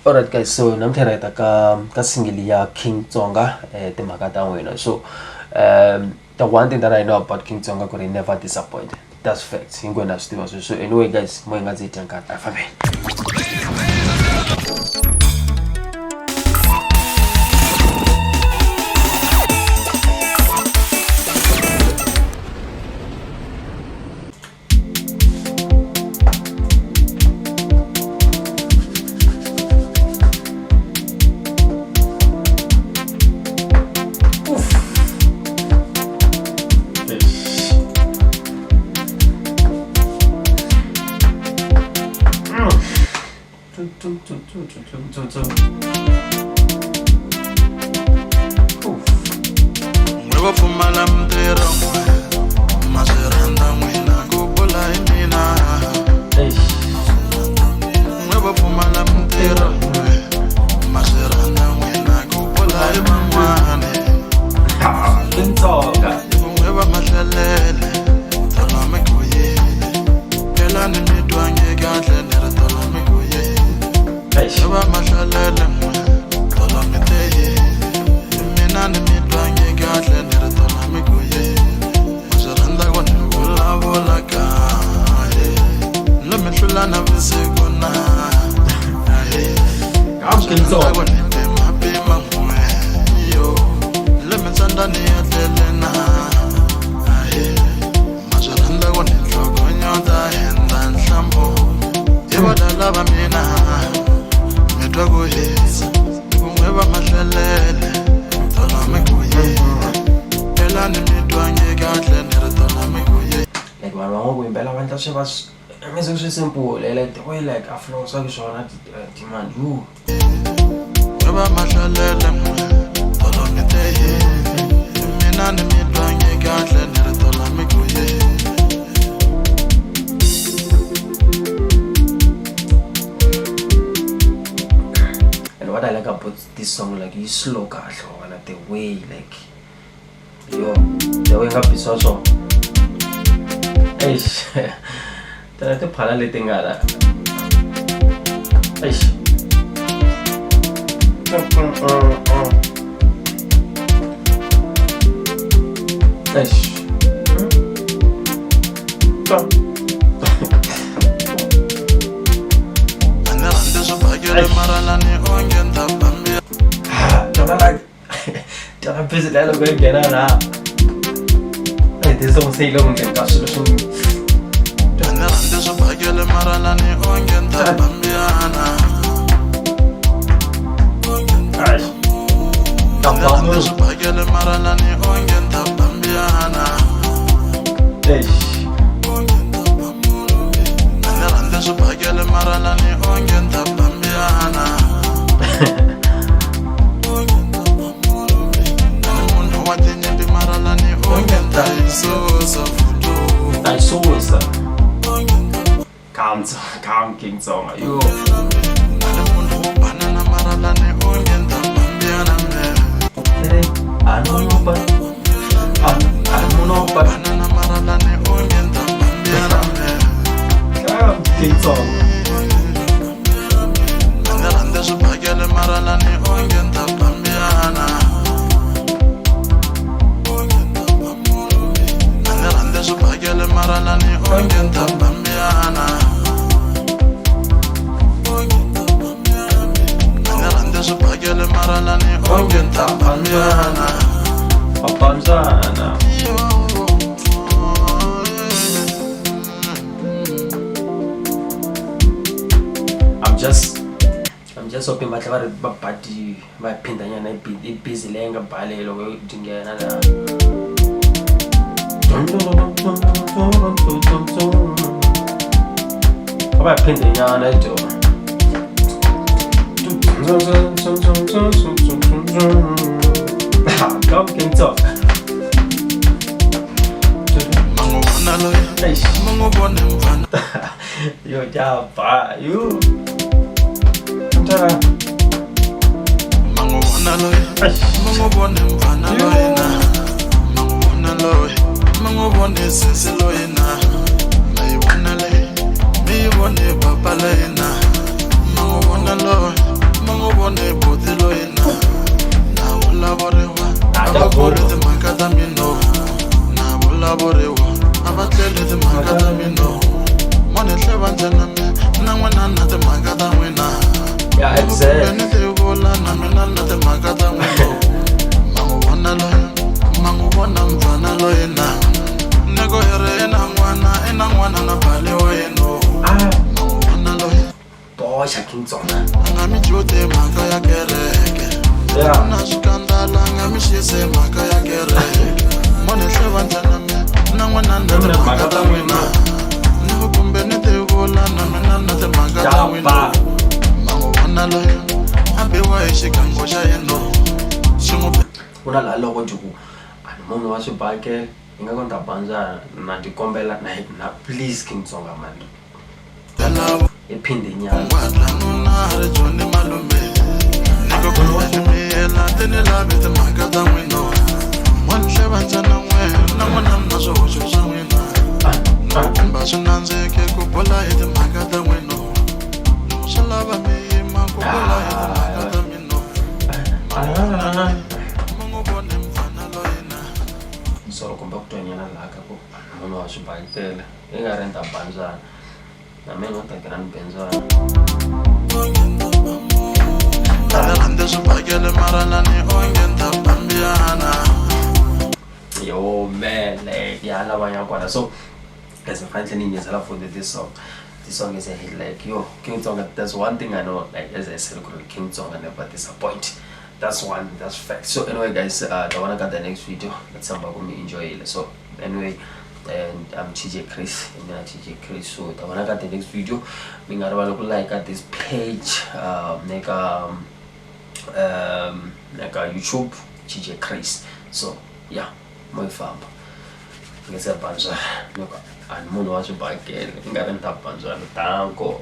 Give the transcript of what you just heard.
Alright guys, so namthera ita ka single ya King Tsonga timhaka ta n'wina. So the one thing that I know about King Tsonga could never disappoint. That's facts. Hinkwenu swi tiva sweswo. So anyway guys, mo nga ndzi tyanka afambe. Never for my lamb there, Maseranda, when I go polite, never for my lamb there, Maseranda, when I go polite, never my lele, Talamikoye, Pelani Midwange Garden, Talamikoye, never my lele, Talamite, Minani Midwange Garden, Talamikoye, Maseranda, when you will love Olaka, Lamithulana Visegona, I'm going to Sandani Adelena, Majaranda one in Trogoyota and Shambo, Evada Lavamina, Medrago is, whoever Mashalele, Tolamakoye, Pelani Midwange Garden, Tolamakoye. Like my mom when Bella went to she was so simple, like the way like I flow so short demand you. Whoever Mashalele, Tolomite. Nani midwange garden Talamikoye. And what I like about this song, like you slow car, like the way, like the way up is also. Eish, that's the parallel thing. Eish. Eish. Jangan busy dah lo gue kena lah. Itu semua saya lo mungkin kasih lo semua. Jangan anda sebagai lembaran ni orang tak pembiana. Jangan anda sebagai lembaran ni orang tak pembiana. Jangan anda sebagai lembaran ni orang tak pembiana. I saw it. Calm King Tsonga. Yo. King Tsonga. Maralani ongen tapambiana. Ngarande supagele maralani ongen tapambiana. Papanzana. I'm just hoping batle ba re bapadi ba phindanyana e busy lenga bhalelo we dingena la. Apa phindanyana jo. Come King Tsonga. Mango wanalo, mango bone mfana. Yo jaba, yo. Mango wanalo, mango bone mfana loina. Mango wanalo, mango bone sisi loina. Mai wanale, mi bone papa loina. Mango wanalo. Yeah, exactly. Ni tivula na mina na timhaka ta n'wina manguvona loyi manguvona mfana loyi na niko hi ri i na n'wana na bali wa yeno manguvona loyi Boxa King Tsonga. a nga mi jute mhaka ya kereke na swikandala a nga mi xise mhaka ya kereke mone hleva njhana mi na n'wana na timhaka ta n'wina ni ku kumbe ni tivula na mina na timhaka ta n'wina manguvona loyi a biwa hi xigango xa yeno xi n'wi Una la loko juku ani munhu wa swibakele ingaku ni ta bandzana na tikombela na please King Tsonga man bela iphinde nyana ngwadla nuna ri joni malume niko kumbe ni miyela tini lavi timhaka ta n'wina n'wana hleva njhana n'we na n'wana na swihoxo swa n'wina kumba swi nandzike ku bula hi timhaka ta n'wina loko swi lava mi yima ku bula hi timhaka ta mina ma n'wi vone mfana loyi na so kumbe ku twanyana laha ka ku munhu wa swibakele i nga ri ni ta bandzana na mina ni ta kira ni benzana rhandze swibakele mara lani onge ni ta bambiyana yo man like ya lava ya kwana so as a finally niyizela for this song is a hit like yo King Tsonga. That's one thing I know, like as I said, King Tsonga never disappoint. That's fact. So anyway guys, the one I got the next video, let's enjoy it. So anyway, and I'm TJ Chris, and then TJ Chris. So the one I got the next video, being I want to like at this page, like YouTube TJ Chris. So yeah, my fam. Ngese banza, and munhu wa swibakele, ngari ni ta banza tanko.